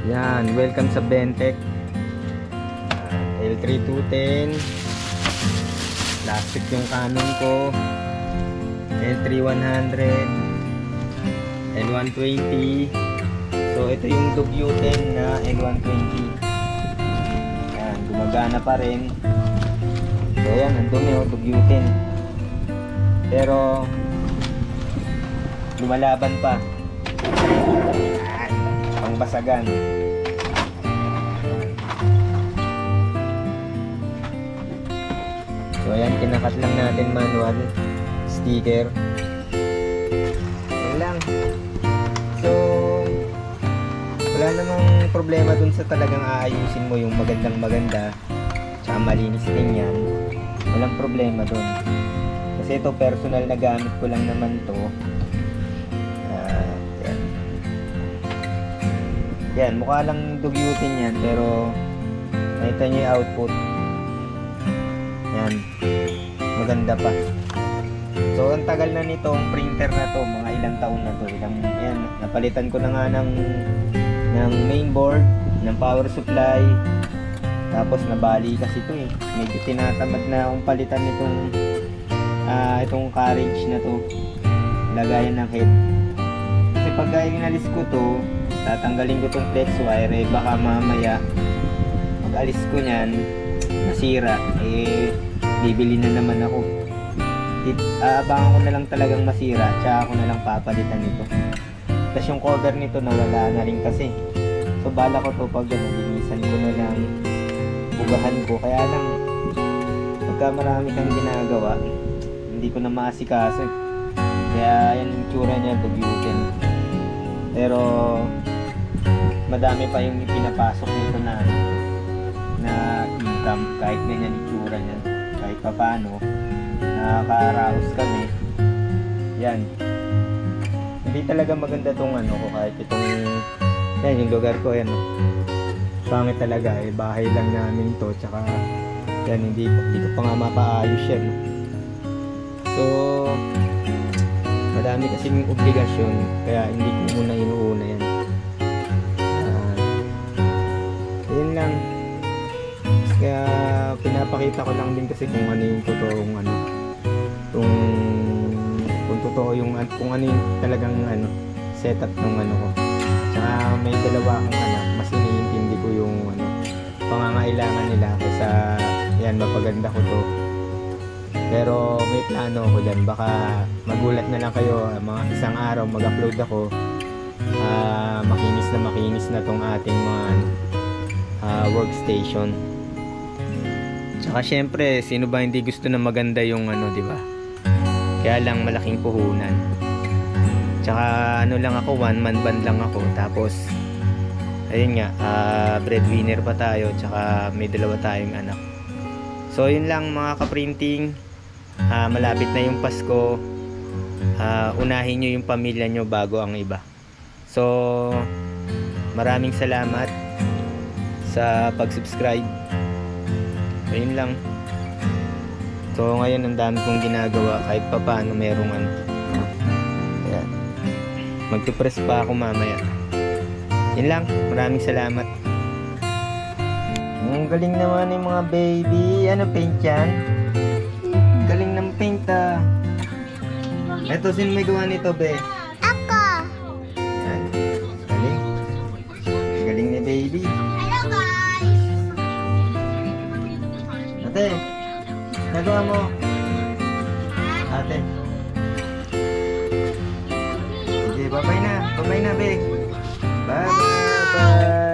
Yan, welcome sa Bentec. L3210. Plastic yung Canon ko. L3100. L120. So ito yung Dugyuten na L120. Yan, gumagana pa rin. So yan, ang dumi o, Dugyuten. Pero lumalaban pa. Pangbasagan. So ayan, kinakat lang natin manual sticker. Yan lang. So wala namang problema dun sa talagang aayusin mo yung magandang maganda tsaka malinis din yan. Walang problema dun kasi ito personal na gamit ko lang naman to. Yan. Yan, mukha lang dugyutin yan pero nakita nyo yung output. Yan, maganda pa. So ang tagal na nitong printer na to, mga ilang taon na to. Yan, napalitan ko na nga ng mainboard, ng power supply. Tapos nabali kasi ito eh. Medyo tinatamad na akong palitan nitong itong carriage na to, lagayan ng head. Kasi pag inalis ko to, tatanggalin ko tong flex wire eh, baka mamaya pag alis ko nyan masira eh, bibili na naman ako. Aabangan ko na lang talagang masira, tsaka ako na lang papalitan nito. Tapos yung cover nito nawala na rin kasi. So bala ko to pag linisan ko na lang, bugahan ko. Kaya lang pagka marami kang ginagawa, hindi ko na maasikaso. Kaya yan yung tsura niya, dugyutin. Pero madami pa yung pinapasok nito na income kahit ganyan yung tsura niya. Kahit pa paano nakaka-arouse kami. Yan. Hindi talaga maganda tong ano ko, kahit itong yan yung lugar ko yan. Pangit talaga eh, bahay lang namin to, tsaka yan hindi ko pa nga mapaayos yan. So madami kasing obligasyon kaya hindi ko muna inuuna yan. Yun lang. Kaya pinapakita ko lang din kasi kung ano yung totoong ano, kung totoo yung kung ano yung talagang ano setup ng ano ko. Tsaka may dalawa akong anak, mas iniintindi ko yung ano pangangailangan nila kaysa yan mapaganda ko to. Pero may plano ako dyan, baka magulat na lang kayo mga isang araw mag-upload ako, makinis na tong ating mga workstation. Tsaka syempre sino ba hindi gusto na maganda yung ano, di ba? Kaya lang malaking puhunan. Tsaka ano lang ako, one man band lang ako, tapos ayun nga, breadwinner pa tayo, tsaka may dalawa tayong anak. So yun lang mga ka-printing. Malapit na yung Pasko. Unahin nyo yung pamilya nyo bago ang iba. So maraming salamat sa pag-subscribe. Ayun lang. So ngayon ang dami kong ginagawa, kahit pa paano merong ano. Kaya magpipress pa ako mamaya. Yun lang, maraming salamat. Ang galing naman yung mga baby. Ano paint yan? Galing ng paint ah. Eto, sino may gawa nito, be? Ako! Yan. Galing. Galing ni baby. Hello guys! Ate, nagawa mo? Ate. Sige, bye-bye na. Bye-bye na, be. Bye-bye.